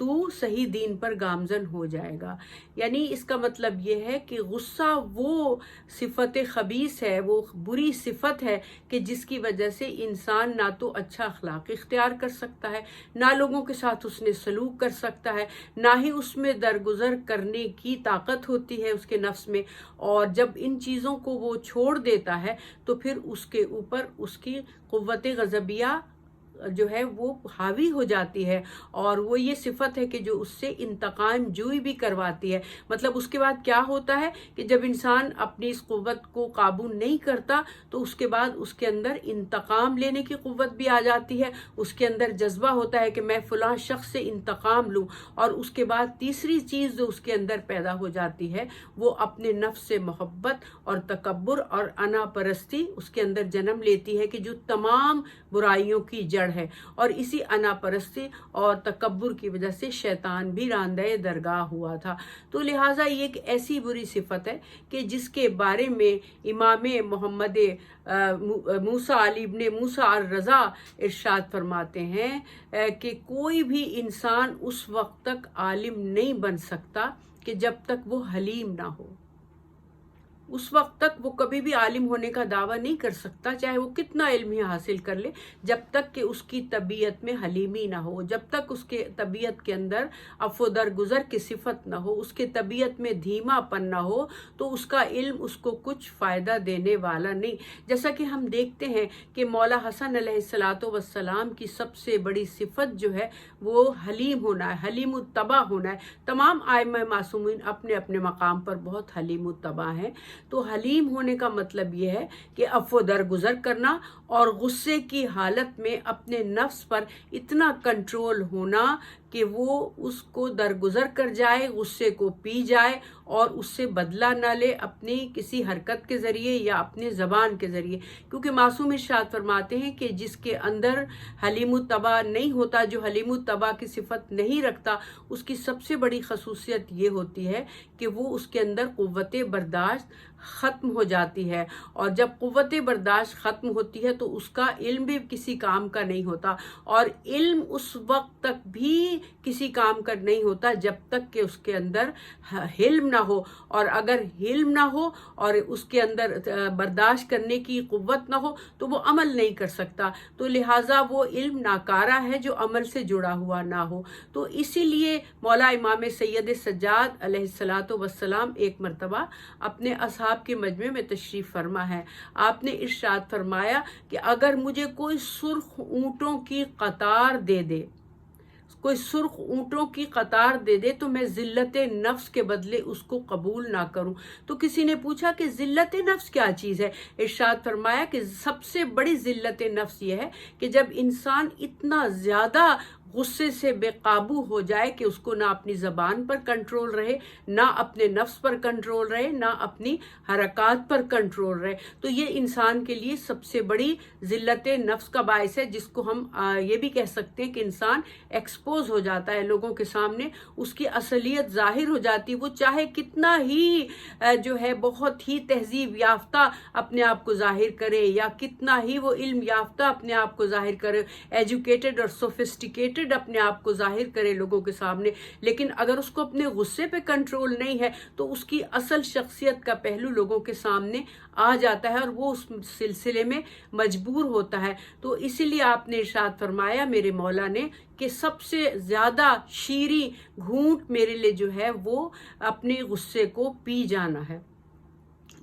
تو صحیح دین پر گامزن ہو جائے گا۔ یعنی اس کا مطلب یہ ہے کہ غصہ وہ صفت خبیث ہے، وہ بری صفت ہے کہ جس کی وجہ سے انسان نہ تو اچھا اخلاق اختیار کر سکتا ہے، نہ لوگوں کے ساتھ اس نے سلوک کر سکتا ہے، نہ ہی اس میں درگزر کرنے کی طاقت ہوتی ہے اس کے نفس میں۔ اور جب ان چیزوں کو وہ چھوڑ دیتا ہے تو پھر اس کے اوپر اس کی قوت غضبیہ جو ہے وہ حاوی ہو جاتی ہے، اور وہ یہ صفت ہے کہ جو اس سے انتقام جوئی بھی کرواتی ہے۔ مطلب اس کے بعد کیا ہوتا ہے کہ جب انسان اپنی اس قوت کو قابو نہیں کرتا تو اس کے بعد اس کے اندر انتقام لینے کی قوت بھی آ جاتی ہے، اس کے اندر جذبہ ہوتا ہے کہ میں فلاں شخص سے انتقام لوں، اور اس کے بعد تیسری چیز جو اس کے اندر پیدا ہو جاتی ہے وہ اپنے نفس سے محبت اور تکبر اور انا پرستی اس کے اندر جنم لیتی ہے کہ جو تمام برائیوں کی جڑ ہے، اور اسی انا پرستی اور تکبر کی وجہ سے شیطان بھی راندہ درگاہ ہوا تھا۔ تو لہٰذا یہ ایک ایسی بری صفت ہے کہ جس کے بارے میں امام محمد موسیٰ علی ابن موسیٰ الرضا ارشاد فرماتے ہیں کہ کوئی بھی انسان اس وقت تک عالم نہیں بن سکتا کہ جب تک وہ حلیم نہ ہو۔ اس وقت تک وہ کبھی بھی عالم ہونے کا دعویٰ نہیں کر سکتا، چاہے وہ کتنا علم ہی حاصل کر لے، جب تک کہ اس کی طبیعت میں حلیمی نہ ہو، جب تک اس کے طبیعت کے اندر عفو درگزر کی صفت نہ ہو، اس کے طبیعت میں دھیما پن نہ ہو، تو اس کا علم اس کو کچھ فائدہ دینے والا نہیں۔ جیسا کہ ہم دیکھتے ہیں کہ مولا حسن علیہ السلام کی سب سے بڑی صفت جو ہے وہ حلیم ہونا ہے، حلیم الطبع ہونا ہے۔ تمام ائمہ معصومین اپنے اپنے مقام پر بہت حلیم الطبع ہیں۔ تو حلیم ہونے کا مطلب یہ ہے کہ عفو درگزر کرنا اور غصے کی حالت میں اپنے نفس پر اتنا کنٹرول ہونا کہ وہ اس کو درگزر کر جائے، غصے کو پی جائے اور اس سے بدلہ نہ لے اپنی کسی حرکت کے ذریعے یا اپنے زبان کے ذریعے، کیونکہ معصوم ارشاد فرماتے ہیں کہ جس کے اندر حلیم الطبع نہیں ہوتا، جو حلیم الطبع کی صفت نہیں رکھتا، اس کی سب سے بڑی خصوصیت یہ ہوتی ہے کہ وہ اس کے اندر قوت برداشت ختم ہو جاتی ہے، اور جب قوت برداشت ختم ہوتی ہے تو اس کا علم بھی کسی کام کا نہیں ہوتا، اور علم اس وقت تک بھی کسی کام کا نہیں ہوتا جب تک کہ اس کے اندر حلم نہ ہو، اور اگر حلم نہ ہو اور اس کے اندر برداشت کرنے کی قوت نہ ہو تو وہ عمل نہیں کر سکتا، تو لہٰذا وہ علم ناکارہ ہے جو عمل سے جڑا ہوا نہ ہو۔ تو اسی لیے مولا امام سید سجاد علیہ السلام ایک مرتبہ اپنے اصحاب کے مجمع میں تشریف فرما ہے، آپ نے ارشاد فرمایا کہ اگر مجھے کوئی سرخ اونٹوں کی قطار دے دے، کوئی سرخ اونٹوں کی قطار دے دے تو میں ذلت نفس کے بدلے اس کو قبول نہ کروں۔ تو کسی نے پوچھا کہ ذلت نفس کیا چیز ہے؟ ارشاد فرمایا کہ سب سے بڑی ذلت نفس یہ ہے کہ جب انسان اتنا زیادہ غصے سے بے قابو ہو جائے کہ اس کو نہ اپنی زبان پر کنٹرول رہے، نہ اپنے نفس پر کنٹرول رہے، نہ اپنی حرکات پر کنٹرول رہے، تو یہ انسان کے لیے سب سے بڑی ذلت نفس کا باعث ہے، جس کو ہم یہ بھی کہہ سکتے ہیں کہ انسان ایکسپوز ہو جاتا ہے لوگوں کے سامنے، اس کی اصلیت ظاہر ہو جاتی، وہ چاہے کتنا ہی جو ہے بہت ہی تہذیب یافتہ اپنے آپ کو ظاہر کرے، یا کتنا ہی وہ علم یافتہ اپنے آپ کو ظاہر کرے، ایجوکیٹڈ اور سوفسٹیکیٹڈ اپنے آپ کو ظاہر کرے لوگوں کے سامنے، لیکن اگر اس کو اپنے غصے پہ کنٹرول نہیں ہے تو اس کی اصل شخصیت کا پہلو لوگوں کے سامنے آ جاتا ہے اور وہ اس سلسلے میں مجبور ہوتا ہے۔ تو اسی لیے آپ نے ارشاد فرمایا میرے مولا نے کہ سب سے زیادہ شیریں گھونٹ میرے لیے جو ہے وہ اپنے غصے کو پی جانا ہے۔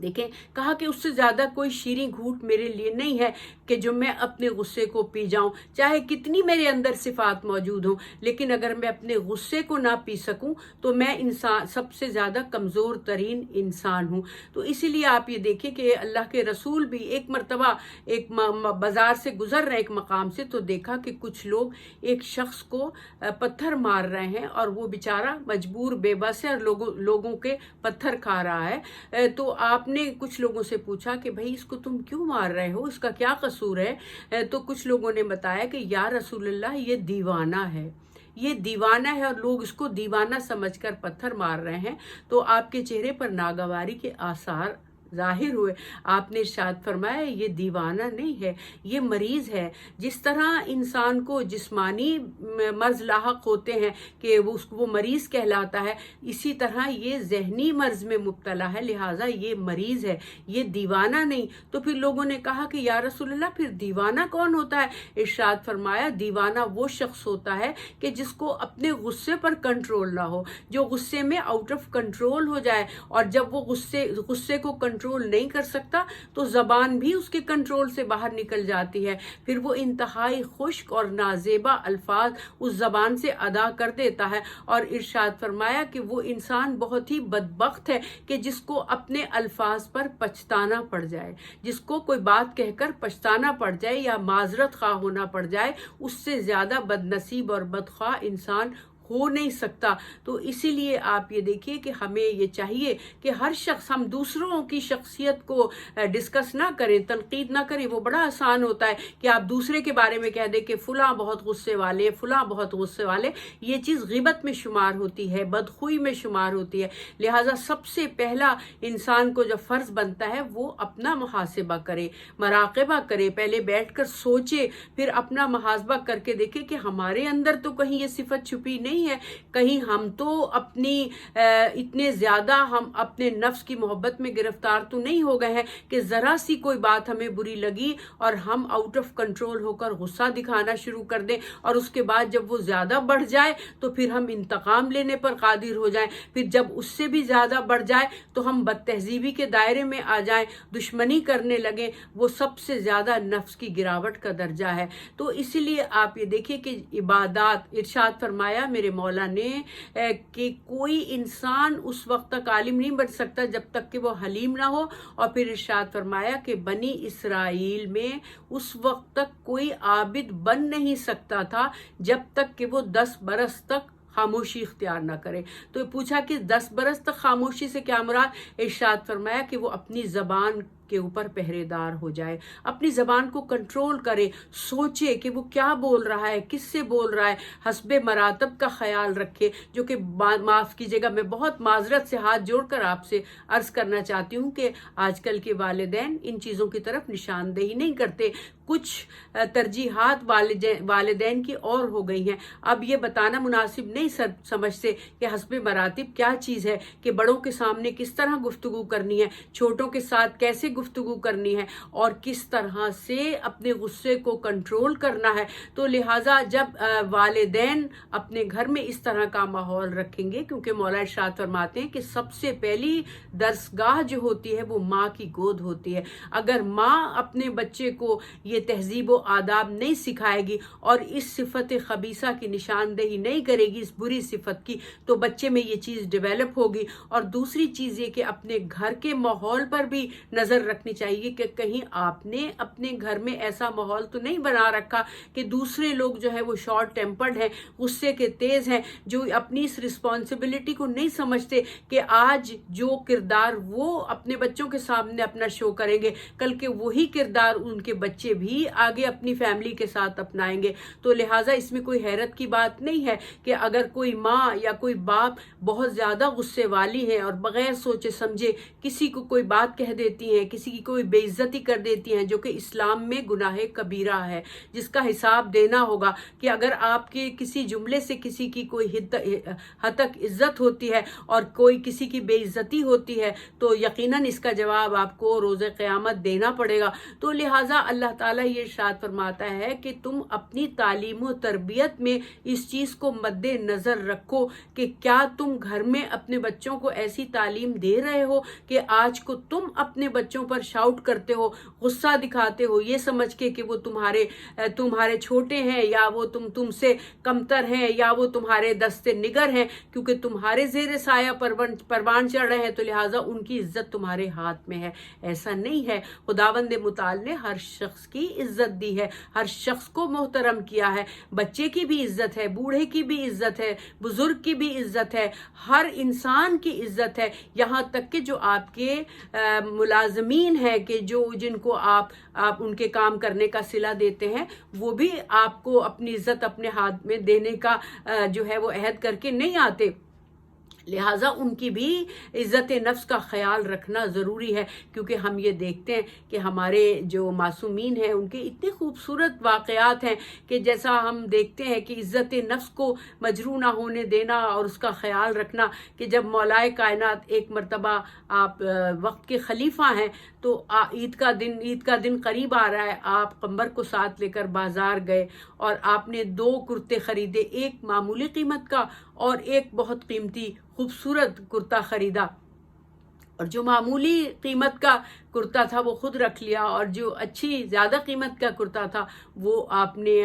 دیکھیں، کہا کہ اس سے زیادہ کوئی شیریں گھونٹ میرے لیے نہیں ہے کہ جو میں اپنے غصے کو پی جاؤں، چاہے کتنی میرے اندر صفات موجود ہوں، لیکن اگر میں اپنے غصے کو نہ پی سکوں تو میں انسان سب سے زیادہ کمزور ترین انسان ہوں۔ تو اسی لیے آپ یہ دیکھیں کہ اللہ کے رسول بھی ایک مرتبہ ایک بازار سے گزر رہے ایک مقام سے، تو دیکھا کہ کچھ لوگ ایک شخص کو پتھر مار رہے ہیں اور وہ بیچارہ مجبور بے بس ہے اور لوگوں کے پتھر کھا رہا ہے۔ تو آپ نے کچھ لوگوں سے پوچھا کہ بھئی اس کو تم کیوں مار رہے ہو، اس کا کیا قصور ہے؟ تو کچھ لوگوں نے بتایا کہ یا رسول اللہ یہ دیوانہ ہے، یہ دیوانہ ہے، اور لوگ اس کو دیوانہ سمجھ کر پتھر مار رہے ہیں۔ تو آپ کے چہرے پر ناگواری کے آثار ظاہر ہوئے، آپ نے ارشاد فرمایا یہ دیوانہ نہیں ہے، یہ مریض ہے۔ جس طرح انسان کو جسمانی مرض لاحق ہوتے ہیں کہ وہ مریض کہلاتا ہے، اسی طرح یہ ذہنی مرض میں مبتلا ہے، لہٰذا یہ مریض ہے، یہ دیوانہ نہیں۔ تو پھر لوگوں نے کہا کہ یا رسول اللہ پھر دیوانہ کون ہوتا ہے؟ ارشاد فرمایا دیوانہ وہ شخص ہوتا ہے کہ جس کو اپنے غصے پر کنٹرول نہ ہو، جو غصے میں آؤٹ آف کنٹرول ہو جائے، اور جب وہ غصے کو کنٹرول نہیں کر سکتا تو زبان بھی اس کے کنٹرول سے باہر نکل جاتی ہے، پھر وہ انتہائی خشک اور نازیبا الفاظ اس زبان سے ادا کر دیتا ہے۔ اور ارشاد فرمایا کہ وہ انسان بہت ہی بدبخت ہے کہ جس کو اپنے الفاظ پر پچھتانا پڑ جائے، جس کو کوئی بات کہہ کر پچھتانا پڑ جائے یا معذرت خواہ ہونا پڑ جائے، اس سے زیادہ بد نصیب اور بدخواہ انسان ہو نہیں سکتا۔ تو اسی لیے آپ یہ دیکھیے کہ ہمیں یہ چاہیے کہ ہر شخص، ہم دوسروں کی شخصیت کو ڈسکس نہ کریں، تنقید نہ کریں۔ وہ بڑا آسان ہوتا ہے کہ آپ دوسرے کے بارے میں کہہ دیں کہ فلاں بہت غصے والے، فلاں بہت غصے والے۔ یہ چیز غیبت میں شمار ہوتی ہے، بدخوئی میں شمار ہوتی ہے۔ لہٰذا سب سے پہلا انسان کو جو فرض بنتا ہے وہ اپنا محاسبہ کرے، مراقبہ کرے، پہلے بیٹھ کر سوچے، پھر اپنا محاسبہ کر کے دیکھے کہ ہمارے اندر تو کہیں یہ صفت چھپی نہیں ہے، کہیں ہم تو اپنی اتنے زیادہ ہم اپنے نفس کی محبت میں گرفتار تو نہیں ہو گئے ہیں کہ ذرا سی کوئی بات ہمیں بری لگی اور ہم آؤٹ آف کنٹرول ہو کر غصہ دکھانا شروع کر دیں، اور اس کے بعد جب وہ زیادہ بڑھ جائے تو پھر ہم انتقام لینے پر قادر ہو جائیں، پھر جب اس سے بھی زیادہ بڑھ جائے تو ہم بد تہذیبی کے دائرے میں آ جائیں، دشمنی کرنے لگیں۔ وہ سب سے زیادہ نفس کی گراوٹ کا درجہ ہے۔ تو اسی لیے آپ یہ دیکھیں کہ عبادات، ارشاد فرمایا میرے مولا نے کہ کوئی انسان اس وقت تک عالم نہیں بن سکتا جب تک کہ وہ حلیم نہ ہو، اور پھر ارشاد فرمایا کہ بنی اسرائیل میں اس وقت تک کوئی عابد بن نہیں سکتا تھا جب تک کہ وہ 10 برس تک خاموشی اختیار نہ کرے۔ تو پوچھا کہ 10 برس تک خاموشی سے کیا مراد؟ ارشاد فرمایا کہ وہ اپنی زبان کے اوپر پہرے دار ہو جائے، اپنی زبان کو کنٹرول کرے، سوچے کہ وہ کیا بول رہا ہے، کس سے بول رہا ہے، حسب مراتب کا خیال رکھے۔ جو کہ معاف کیجیے گا، میں بہت معذرت سے ہاتھ جوڑ کر آپ سے عرض کرنا چاہتی ہوں کہ آج کل کے والدین ان چیزوں کی طرف نشاندہی نہیں کرتے۔ کچھ ترجیحات والدین کی اور ہو گئی ہیں۔ اب یہ بتانا مناسب نہیں سمجھتے کہ حسب مراتب کیا چیز ہے، کہ بڑوں کے سامنے کس طرح گفتگو کرنی ہے، چھوٹوں کے ساتھ کیسے گفتگو کرنی ہے، اور کس طرح سے اپنے غصے کو کنٹرول کرنا ہے۔ تو لہٰذا جب والدین اپنے گھر میں اس طرح کا ماحول رکھیں گے، کیونکہ مولا ارشاد فرماتے ہیں کہ سب سے پہلی درسگاہ جو ہوتی ہے وہ ماں کی گود ہوتی ہے۔ اگر ماں اپنے بچے کو یہ تہذیب و آداب نہیں سکھائے گی اور اس صفت خبیثہ کی نشاندہی نہیں کرے گی، اس بری صفت کی، تو بچے میں یہ چیز ڈیولپ ہوگی۔ اور دوسری چیز یہ کہ اپنے گھر کے ماحول پر بھی نظر رکھنی چاہیے کہ کہیں آپ نے اپنے گھر میں ایسا ماحول تو نہیں بنا رکھا کہ دوسرے لوگ جو ہے وہ شارٹ ٹیمپرڈ ہیں، غصے کے تیز ہیں، جو اپنی اس رسپانسبلٹی کو نہیں سمجھتے کہ آج جو کردار وہ اپنے بچوں کے سامنے اپنا شو کریں گے، کل کے وہی کردار ان کے بچے بھی آگے اپنی فیملی کے ساتھ اپنائیں گے۔ تو لہٰذا اس میں کوئی حیرت کی بات نہیں ہے کہ اگر کوئی ماں یا کوئی باپ بہت زیادہ غصے والی ہے اور بغیر سوچے سمجھے کسی کو کوئی بات کہہ دیتی ہیں، کسی کی کوئی بے عزتی کر دیتی ہیں، جو کہ اسلام میں گناہ کبیرہ ہے، جس کا حساب دینا ہوگا، کہ اگر آپ کے کسی جملے سے کسی کی کوئی حد تک عزت ہوتی ہے اور کوئی کسی کی بے عزتی ہوتی ہے تو یقیناً اس کا جواب آپ کو روز قیامت دینا پڑے گا۔ تو لہٰذا اللہ تعالیٰ یہ ارشاد فرماتا ہے کہ تم اپنی تعلیم و تربیت میں اس چیز کو مد نظر رکھو کہ کیا تم گھر میں اپنے بچوں کو ایسی تعلیم دے رہے ہو کہ آج کو تم اپنے بچوں پر شاؤٹ کرتے ہو، غصہ دکھاتے ہو، یہ سمجھ کے کہ وہ تمہارے چھوٹے ہیں، یا وہ تم سے کمتر ہیں، یا وہ تمہارے دستے نگر ہیں، کیونکہ تمہارے زیر سایہ پروان چڑھ رہے ہیں تو لہٰذا ان کی عزت تمہارے ہاتھ میں ہے۔ ایسا نہیں ہے۔ خداوند متعال نے ہر شخص کی عزت دی ہے، ہر شخص کو محترم کیا ہے، بچے کی بھی عزت ہے، بوڑھے کی بھی عزت ہے، بزرگ کی بھی عزت ہے، ہر انسان کی عزت ہے، یہاں تک کہ جو آپ کے ملازمین ہیں، کہ جن کو آپ ان کے کام کرنے کا صلہ دیتے ہیں، وہ بھی آپ کو اپنی عزت اپنے ہاتھ میں دینے کا جو ہے وہ عہد کر کے نہیں آتے۔ لہٰذا ان کی بھی عزت نفس کا خیال رکھنا ضروری ہے، کیونکہ ہم یہ دیکھتے ہیں کہ ہمارے جو معصومین ہیں ان کے اتنے خوبصورت واقعات ہیں کہ جیسا ہم دیکھتے ہیں کہ عزت نفس کو مجروح نہ ہونے دینا اور اس کا خیال رکھنا، کہ جب مولائے کائنات ایک مرتبہ آپ وقت کے خلیفہ ہیں تو عید کا دن قریب آ رہا ہے، آپ قمبر کو ساتھ لے کر بازار گئے اور آپ نے 2 کرتے خریدے، ایک معمولی قیمت کا اور ایک بہت قیمتی خوبصورت کرتا خریدا، اور جو معمولی قیمت کا کرتا تھا وہ خود رکھ لیا، اور جو اچھی زیادہ قیمت کا کرتا تھا وہ آپ نے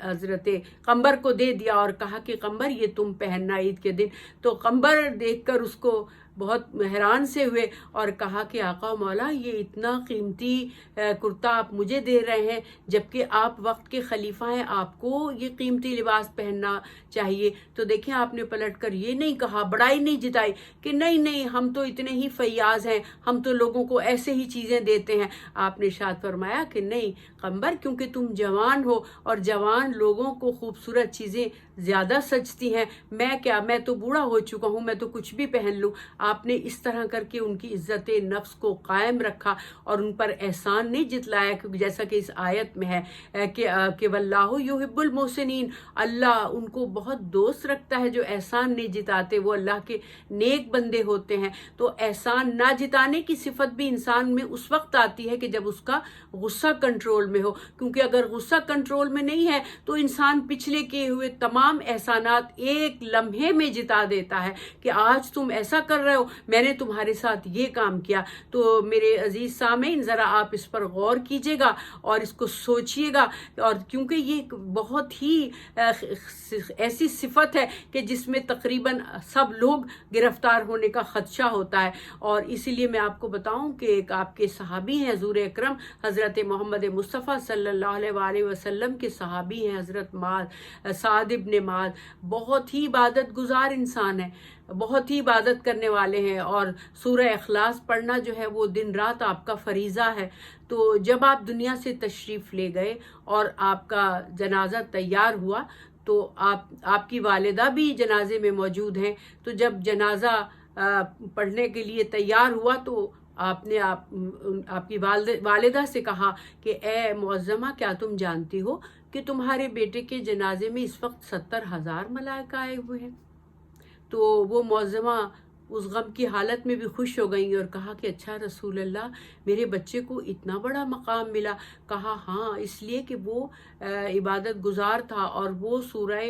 حضرت قمبر کو دے دیا اور کہا کہ قمبر یہ تم پہننا عید کے دن۔ تو قمبر دیکھ کر اس کو بہت حیران سے ہوئے اور کہا کہ آقا و مولا یہ اتنا قیمتی کرتا آپ مجھے دے رہے ہیں جبکہ آپ وقت کے خلیفہ ہیں، آپ کو یہ قیمتی لباس پہننا چاہیے۔ تو دیکھیں آپ نے پلٹ کر یہ نہیں کہا، بڑائی نہیں جتائی کہ نہیں ہم تو اتنے ہی فیاض ہیں، ہم تو لوگوں کو ایسے ہی چیزیں دیتے ہیں۔ آپ نے ارشاد فرمایا کہ نہیں قمبر، کیونکہ تم جوان ہو اور جوان لوگوں کو خوبصورت چیزیں زیادہ سجتی ہیں، میں تو بوڑھا ہو چکا ہوں، میں تو کچھ بھی پہن لوں۔ آپ نے اس طرح کر کے ان کی عزت نفس کو قائم رکھا اور ان پر احسان نہیں جتلایا، کیونکہ جیسا کہ اس آیت میں ہے کہ واللہ یحب المحسنین، اللہ ان کو بہت دوست رکھتا ہے جو احسان نہیں جتاتے، وہ اللہ کے نیک بندے ہوتے ہیں۔ تو احسان نہ جتانے کی صفت بھی انسان میں اس وقت آتی ہے کہ جب اس کا غصہ کنٹرول میں ہو، کیونکہ اگر غصہ کنٹرول میں نہیں ہے تو انسان پچھلے کیے ہوئے تمام احسانات ایک لمحے میں جتا دیتا ہے کہ آج تم ایسا کر رہے ہو، میں نے تمہارے ساتھ یہ کام کیا۔ تو میرے عزیز سامعین ذرا آپ اس پر غور کیجئے گا اور اس کو سوچئے گا، اور کیونکہ یہ بہت ہی ایسی صفت ہے کہ جس میں تقریباً سب لوگ گرفتار ہونے کا خدشہ ہوتا ہے۔ اور اسی لیے میں آپ کو بتاؤں کہ ایک آپ کے صحابی ہیں حضور اکرم حضرت محمد مصطفیٰ صلی اللہ علیہ وآلہ وسلم کے صحابی ہیں حضرت سعد ابن معاذ، بہت ہی عبادت گزار انسان ہے، بہت ہی عبادت کرنے والے ہیں، اور سورہ اخلاص پڑھنا جو ہے وہ دن رات آپ کا فریضہ ہے۔ تو جب آپ دنیا سے تشریف لے گئے اور آپ کا جنازہ تیار ہوا تو آپ کی والدہ بھی جنازے میں موجود ہیں، تو جب جنازہ پڑھنے کے لیے تیار ہوا تو آپ نے آپ کی والدہ سے کہا کہ اے معظمہ، کیا تم جانتی ہو کہ تمہارے بیٹے کے جنازے میں اس وقت 70,000 ملائکہ آئے ہوئے ہیں؟ تو وہ معظمہ اس غم کی حالت میں بھی خوش ہو گئی اور کہا کہ اچھا رسول اللہ، میرے بچے کو اتنا بڑا مقام ملا؟ کہا ہاں، اس لیے کہ وہ عبادت گزار تھا اور وہ سورہ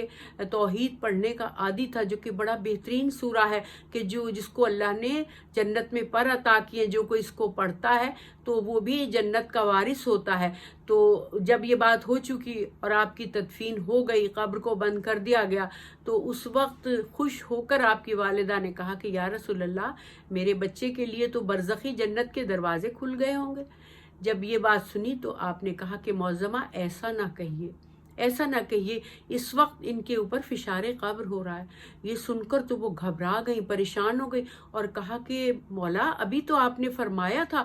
توحید پڑھنے کا عادی تھا، جو کہ بڑا بہترین سورہ ہے کہ جس کو اللہ نے جنت میں پر عطا کیے، جو کوئی اس کو پڑھتا ہے تو وہ بھی جنت کا وارث ہوتا ہے۔ تو جب یہ بات ہو چکی اور آپ کی تدفین ہو گئی، قبر کو بند کر دیا گیا، تو اس وقت خوش ہو کر آپ کی والدہ نے کہا کہ یا رسول اللہ، میرے بچے کے لیے تو برزخی جنت کے دروازے کھل گئے ہوں گے۔ جب یہ بات سنی تو آپ نے کہا کہ معظمہ ایسا نہ کہیے، ایسا نہ کہیے، اس وقت ان کے اوپر فشار قبر ہو رہا ہے۔ یہ سن کر تو وہ گھبرا گئی، پریشان ہو گئی اور کہا کہ مولا، ابھی تو آپ نے فرمایا تھا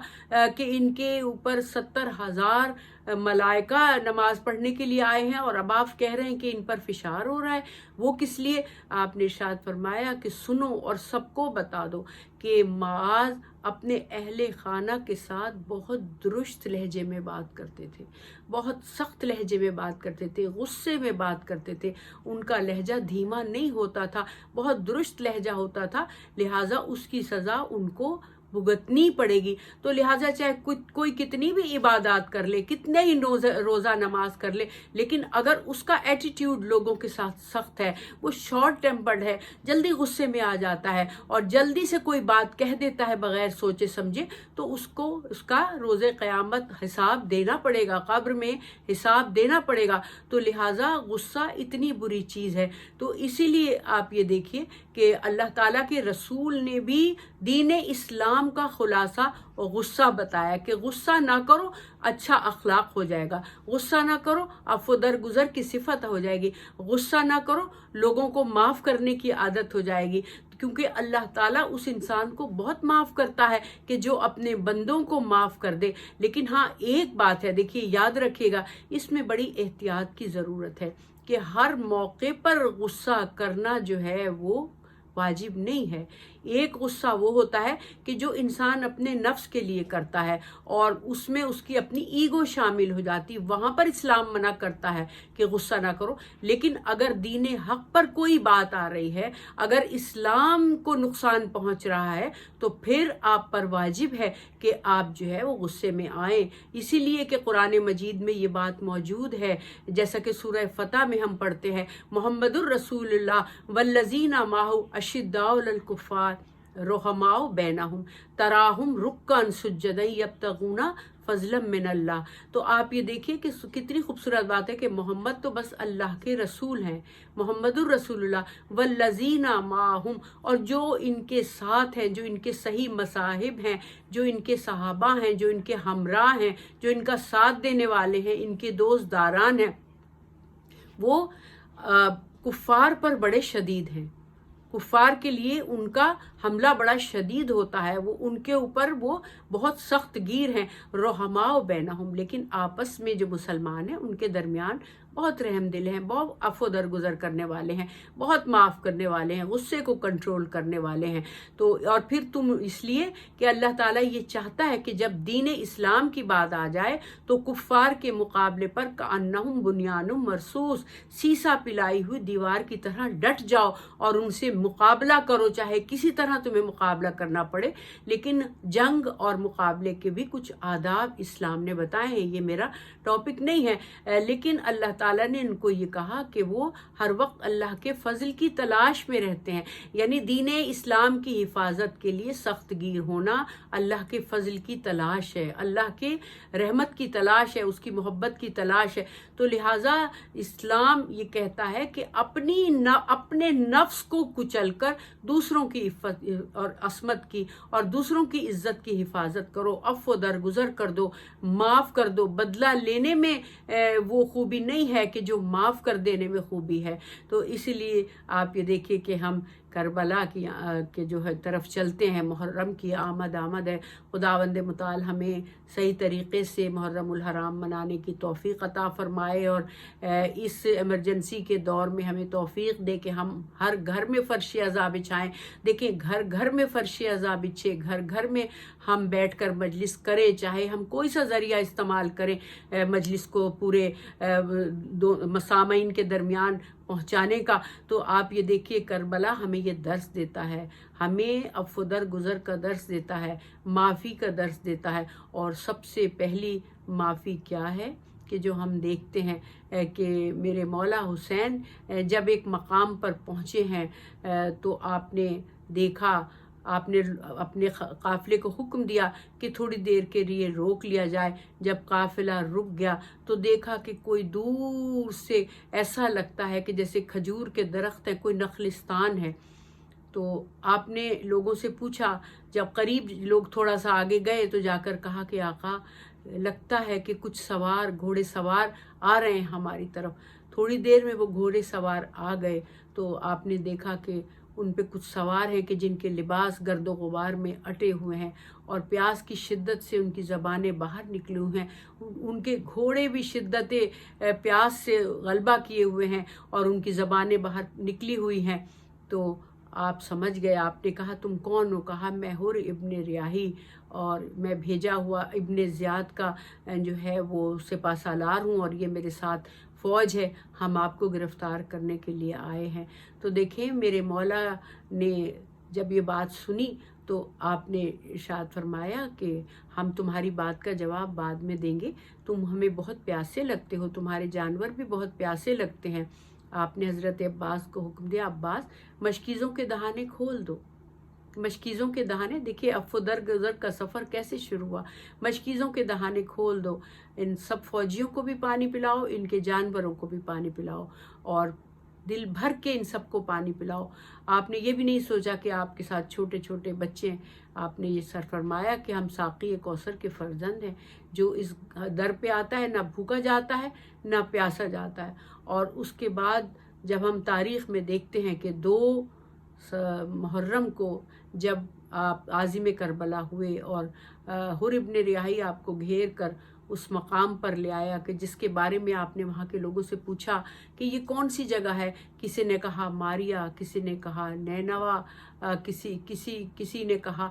کہ ان کے اوپر 70,000 ملائکہ نماز پڑھنے کے لیے آئے ہیں، اور اب آپ کہہ رہے ہیں کہ ان پر فشار ہو رہا ہے، وہ کس لیے؟ آپ نے ارشاد فرمایا کہ سنو اور سب کو بتا دو کہ معاذ اپنے اہل خانہ کے ساتھ بہت درست لہجے میں بات کرتے تھے، بہت سخت لہجے میں بات کرتے تھے، غصے میں بات کرتے تھے، ان کا لہجہ دھیما نہیں ہوتا تھا، بہت درست لہجہ ہوتا تھا، لہٰذا اس کی سزا ان کو بھگتنی پڑے گی۔ تو لہٰذا چاہے کوئی کتنی بھی عبادات کر لے، کتنے ہی روزہ نماز کر لے، لیکن اگر اس کا ایٹیٹیوڈ لوگوں کے ساتھ سخت ہے، وہ شارٹ ٹیمپرڈ ہے، جلدی غصے میں آ جاتا ہے اور جلدی سے کوئی بات کہہ دیتا ہے بغیر سوچے سمجھے، تو اس کو اس کا روز قیامت حساب دینا پڑے گا، قبر میں حساب دینا پڑے گا۔ تو لہٰذا غصہ اتنی بری چیز ہے۔ تو اسی لیے آپ یہ دیکھیے کہ اللہ تعالیٰ کے رسول نے بھی دین اسلام کا خلاصہ غصہ بتایا کہ غصہ نہ کرو، اچھا اخلاق ہو جائے گا، غصہ نہ کرو، عفو درگزر کی صفت ہو جائے گی، غصہ نہ کرو، لوگوں کو معاف کرنے کی عادت ہو جائے گی، کیونکہ اللہ تعالیٰ اس انسان کو بہت معاف کرتا ہے کہ جو اپنے بندوں کو معاف کر دے۔ لیکن ہاں ایک بات ہے، دیکھیے یاد رکھیے گا، اس میں بڑی احتیاط کی ضرورت ہے کہ ہر موقع پر غصہ کرنا جو ہے وہ واجب نہیں ہے۔ ایک غصہ وہ ہوتا ہے کہ جو انسان اپنے نفس کے لیے کرتا ہے اور اس میں اس کی اپنی ایگو شامل ہو جاتی، وہاں پر اسلام منع کرتا ہے کہ غصہ نہ کرو۔ لیکن اگر دین حق پر کوئی بات آ رہی ہے، اگر اسلام کو نقصان پہنچ رہا ہے، تو پھر آپ پر واجب ہے کہ آپ جو ہے وہ غصے میں آئیں۔ اسی لیے کہ قرآن مجید میں یہ بات موجود ہے، جیسا کہ سورہ فتح میں ہم پڑھتے ہیں، محمد الرسول اللہ والذین معہ اشداء علی الکفار رحماء بینہم تراہم رکعا سجدا یبتغون فضلا من اللہ۔ تو آپ یہ دیکھیے کہ کتنی خوبصورت بات ہے کہ محمد تو بس اللہ کے رسول ہیں، محمد الرسول اللہ والذین معہم، اور جو ان کے ساتھ ہیں، جو ان کے صحیح مصاحب ہیں، جو ان کے صحابہ ہیں، جو ان کے ہمراہ ہیں، جو ان کا ساتھ دینے والے ہیں، ان کے دوست داران ہیں، وہ کفار پر بڑے شدید ہیں۔ کفار کے لیے ان کا حملہ بڑا شدید ہوتا ہے، وہ ان کے اوپر وہ بہت سخت گیر ہیں۔ رحماء بینہم، لیکن آپس میں جو مسلمان ہیں ان کے درمیان بہت رحم دل ہیں، بہت عفو درگزر کرنے والے ہیں، بہت معاف کرنے والے ہیں، غصے کو کنٹرول کرنے والے ہیں۔ تو اور پھر تم اس لیے کہ اللہ تعالیٰ یہ چاہتا ہے کہ جب دین اسلام کی بات آ جائے تو کفار کے مقابلے پر کأنہم بنیان مرصوص، سیسا پلائی ہوئی دیوار کی طرح ڈٹ جاؤ اور ان سے مقابلہ کرو، چاہے کسی طرح تمہیں مقابلہ کرنا پڑے۔ لیکن جنگ اور مقابلے کے بھی کچھ آداب اسلام نے بتائے ہیں، یہ میرا ٹاپک نہیں ہے، لیکن اللہ تعالیٰ نے ان کو یہ کہا کہ وہ ہر وقت اللہ کے فضل کی تلاش میں رہتے ہیں، یعنی دین اسلام کی حفاظت کے لیے سخت گیر ہونا اللہ کے فضل کی تلاش ہے، اللہ کے رحمت کی تلاش ہے، اس کی محبت کی تلاش ہے۔ تو لہٰذا اسلام یہ کہتا ہے کہ اپنے نفس کو کچل کر دوسروں کی عفت اور عصمت کی اور دوسروں کی عزت کی حفاظت کرو، عفو درگزر کر دو، معاف کر دو۔ بدلہ لینے میں وہ خوبی نہیں ہے کہ جو معاف کر دینے میں خوبی ہے۔ تو اسی لیے آپ یہ دیکھیے کہ ہم کربلا کی جو ہے طرف چلتے ہیں، محرم کی آمد ہے۔ خداوند متعال ہمیں صحیح طریقے سے محرم الحرام منانے کی توفیق عطا فرمائے، اور اس ایمرجنسی کے دور میں ہمیں توفیق دے کہ ہم ہر گھر میں فرش عزا بچھائیں۔ دیکھیں، گھر گھر میں فرش عزا بچھے، گھر گھر میں ہم بیٹھ کر مجلس کریں، چاہے ہم کوئی سا ذریعہ استعمال کریں مجلس کو پورے مسامعین کے درمیان پہنچانے کا۔ تو آپ یہ دیکھیے کربلا ہمیں یہ درس دیتا ہے، ہمیں عفو درگزر کا درس دیتا ہے، معافی کا درس دیتا ہے۔ اور سب سے پہلی معافی کیا ہے کہ جو ہم دیکھتے ہیں کہ میرے مولا حسین جب ایک مقام پر پہنچے ہیں تو آپ نے دیکھا، آپ نے اپنے قافلے کو حکم دیا کہ تھوڑی دیر کے لیے روک لیا جائے۔ جب قافلہ رک گیا تو دیکھا کہ کوئی دور سے ایسا لگتا ہے کہ جیسے کھجور کے درخت ہے، کوئی نخلستان ہے۔ تو آپ نے لوگوں سے پوچھا، جب قریب لوگ تھوڑا سا آگے گئے تو جا کر کہا کہ آقا لگتا ہے کہ کچھ سوار، گھوڑے سوار آ رہے ہیں ہماری طرف۔ تھوڑی دیر میں وہ گھوڑے سوار آ گئے تو آپ نے دیکھا کہ ان پہ کچھ سوار ہیں کہ جن کے لباس گرد و غبار میں اٹے ہوئے ہیں اور پیاس کی شدت سے ان کی زبانیں باہر نکلی ہوئی ہیں، ان کے گھوڑے بھی شدت پیاس سے غلبہ کیے ہوئے ہیں اور ان کی زبانیں باہر نکلی ہوئی ہیں۔ تو آپ سمجھ گئے، آپ نے کہا تم کون ہو؟ کہا میں حر ابن ریاحی، اور میں بھیجا ہوا ابن زیاد کا جو ہے وہ سپہ سالار ہوں، اور یہ میرے ساتھ فوج ہے، ہم آپ کو گرفتار کرنے کے لیے آئے ہیں۔ تو دیکھیں میرے مولا نے جب یہ بات سنی تو آپ نے ارشاد فرمایا کہ ہم تمہاری بات کا جواب بعد میں دیں گے، تم ہمیں بہت پیاسے لگتے ہو، تمہارے جانور بھی بہت پیاسے لگتے ہیں۔ آپ نے حضرت عباس کو حکم دیا، عباس مشکیزوں کے دہانے کھول دو۔ مشکیزوں کے دہانے، دیکھیے عفو درگزر کا سفر کیسے شروع ہوا، مشکیزوں کے دہانے کھول دو، ان سب فوجیوں کو بھی پانی پلاؤ، ان کے جانوروں کو بھی پانی پلاؤ، اور دل بھر کے ان سب کو پانی پلاؤ۔ آپ نے یہ بھی نہیں سوچا کہ آپ کے ساتھ چھوٹے چھوٹے بچے ہیں، آپ نے یہ سر فرمایا کہ ہم ساقی کوثر کے فرزند ہیں، جو اس در پہ آتا ہے نہ بھوکا جاتا ہے نہ پیاسا جاتا ہے۔ اور اس کے بعد جب ہم تاریخ میں دیکھتے ہیں کہ 2 محرم کو جب آپ عازم کربلا ہوئے اور حر ابن ریاحی آپ کو گھیر کر اس مقام پر لے آیا کہ جس کے بارے میں آپ نے وہاں کے لوگوں سے پوچھا کہ یہ کون سی جگہ ہے. کسی نے کہا ماریا، کسی نے کہا نینوا، کسی نے کہا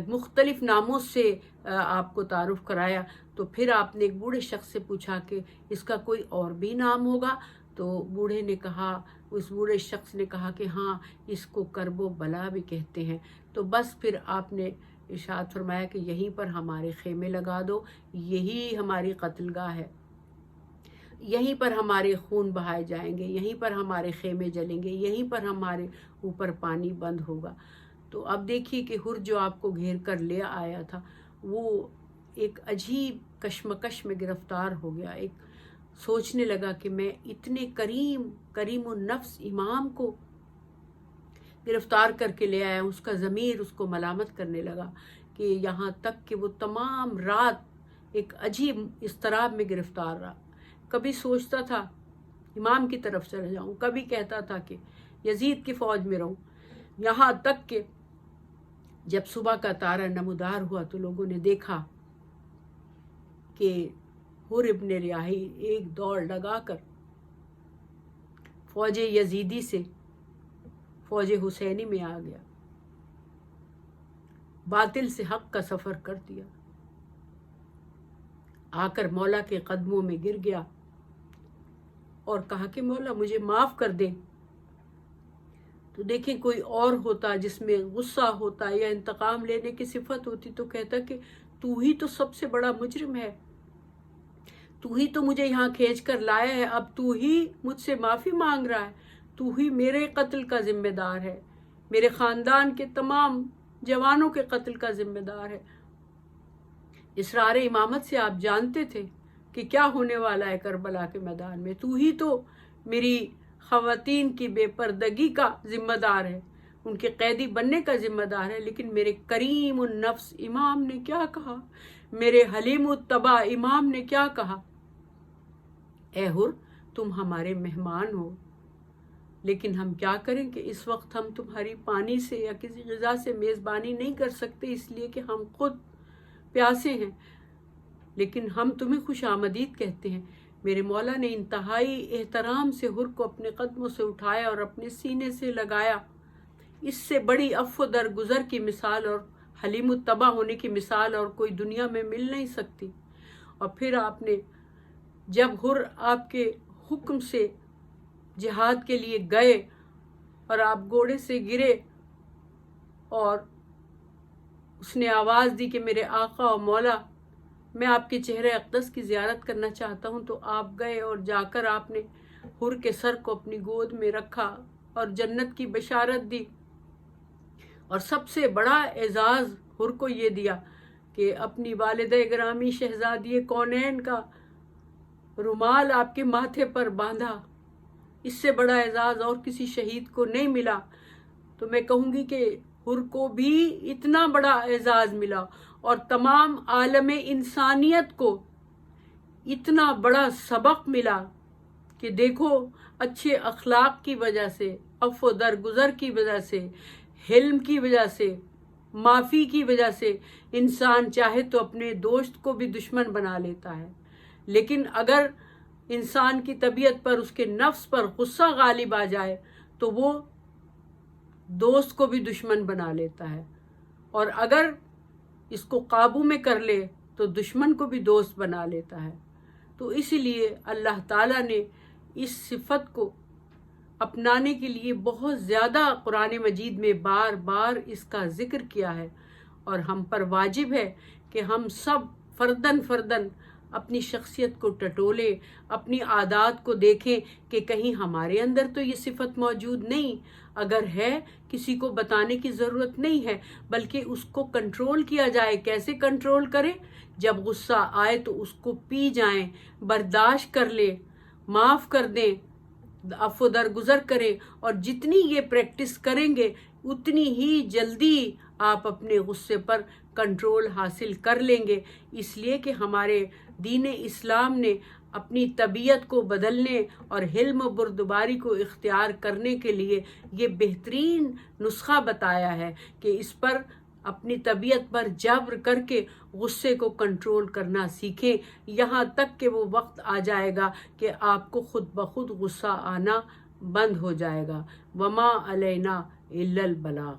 مختلف ناموں سے آپ کو تعارف کرایا. تو پھر آپ نے ایک بوڑھے شخص سے پوچھا کہ اس کا کوئی اور بھی نام ہوگا؟ تو اس بوڑھے شخص نے کہا کہ ہاں، اس کو کرب و بلا بھی کہتے ہیں. تو بس پھر آپ نے ارشاد فرمایا کہ یہیں پر ہمارے خیمے لگا دو، یہی ہماری قتل گاہ ہے، یہیں پر ہمارے خون بہائے جائیں گے، یہیں پر ہمارے خیمے جلیں گے، یہیں پر ہمارے اوپر پانی بند ہوگا. تو اب دیکھیے کہ حر جو آپ کو گھیر کر لے آیا تھا وہ ایک عجیب کشمکش میں گرفتار ہو گیا. ایک سوچنے لگا کہ میں اتنے کریم النفس امام کو گرفتار کر کے لے آیا ہوں. اس کا ضمیر اس کو ملامت کرنے لگا کہ یہاں تک کہ وہ تمام رات ایک عجیب اضطراب میں گرفتار رہا. کبھی سوچتا تھا امام کی طرف چلا جاؤں، کبھی کہتا تھا کہ یزید کی فوج میں رہوں. یہاں تک کہ جب صبح کا تارا نمودار ہوا تو لوگوں نے دیکھا کہ حر ابن ریاحی ایک دوڑ لگا کر فوج یزیدی سے فوج حسینی میں آ گیا، باطل سے حق کا سفر کر دیا، آ کر مولا کے قدموں میں گر گیا اور کہا کہ مولا مجھے معاف کر دیں. تو دیکھیں کوئی اور ہوتا جس میں غصہ ہوتا یا انتقام لینے کی صفت ہوتی تو کہتا کہ تو ہی تو سب سے بڑا مجرم ہے، تو ہی تو مجھے یہاں کھینچ کر لایا ہے، اب تو ہی مجھ سے معافی مانگ رہا ہے، تو ہی میرے قتل کا ذمہ دار ہے، میرے خاندان کے تمام جوانوں کے قتل کا ذمہ دار ہے. اسرار امامت سے آپ جانتے تھے کہ کیا ہونے والا ہے کربلا کے میدان میں. تو ہی تو میری خواتین کی بے پردگی کا ذمہ دار ہے، ان کے قیدی بننے کا ذمہ دار ہے. لیکن میرے کریم النفس امام نے کیا کہا، میرے حلیم الطبع امام نے کیا کہا، اے حر تم ہمارے مہمان ہو، لیکن ہم کیا کریں کہ اس وقت ہم تمہاری پانی سے یا کسی غذا سے میزبانی نہیں کر سکتے، اس لیے کہ ہم خود پیاسے ہیں، لیکن ہم تمہیں خوش آمدید کہتے ہیں. میرے مولا نے انتہائی احترام سے حر کو اپنے قدموں سے اٹھایا اور اپنے سینے سے لگایا. اس سے بڑی عفو درگزر کی مثال اور حلیم الطبع ہونے کی مثال اور کوئی دنیا میں مل نہیں سکتی. اور پھر آپ نے جب حر آپ کے حکم سے جہاد کے لیے گئے اور آپ گھوڑے سے گرے اور اس نے آواز دی کہ میرے آقا و مولا میں آپ کے چہرے اقدس کی زیارت کرنا چاہتا ہوں، تو آپ گئے اور جا کر آپ نے حر کے سر کو اپنی گود میں رکھا اور جنت کی بشارت دی. اور سب سے بڑا اعزاز حر کو یہ دیا کہ اپنی والدہ گرامی شہزادی کونین کا رومال آپ کے ماتھے پر باندھا. اس سے بڑا اعزاز اور کسی شہید کو نہیں ملا. تو میں کہوں گی کہ حر کو بھی اتنا بڑا اعزاز ملا اور تمام عالم انسانیت کو اتنا بڑا سبق ملا کہ دیکھو اچھے اخلاق کی وجہ سے، عفو درگزر کی وجہ سے، حلم کی وجہ سے، معافی کی وجہ سے انسان چاہے تو اپنے دوست کو بھی دشمن بنا لیتا ہے، لیکن اگر انسان کی طبیعت پر، اس کے نفس پر غصہ غالب آ جائے تو وہ دوست کو بھی دشمن بنا لیتا ہے، اور اگر اس کو قابو میں کر لے تو دشمن کو بھی دوست بنا لیتا ہے. تو اسی لیے اللہ تعالیٰ نے اس صفت کو اپنانے کے لیے بہت زیادہ قرآن مجید میں بار بار اس کا ذکر کیا ہے، اور ہم پر واجب ہے کہ ہم سب فرداً اپنی شخصیت کو ٹٹولے، اپنی عادات کو دیکھیں کہ کہیں ہمارے اندر تو یہ صفت موجود نہیں. اگر ہے کسی کو بتانے کی ضرورت نہیں ہے، بلکہ اس کو کنٹرول کیا جائے. کیسے کنٹرول کریں؟ جب غصہ آئے تو اس کو پی جائیں، برداشت کر لیں، معاف کر دیں، عفو درگزر کریں، اور جتنی یہ پریکٹس کریں گے اتنی ہی جلدی آپ اپنے غصے پر کنٹرول حاصل کر لیں گے. اس لیے کہ ہمارے دین اسلام نے اپنی طبیعت کو بدلنے اور حلم و بردباری کو اختیار کرنے کے لیے یہ بہترین نسخہ بتایا ہے کہ اس پر اپنی طبیعت پر جبر کر کے غصے کو کنٹرول کرنا سیکھیں، یہاں تک کہ وہ وقت آ جائے گا کہ آپ کو خود بخود غصہ آنا بند ہو جائے گا۔ وما علینا الا البلاغ۔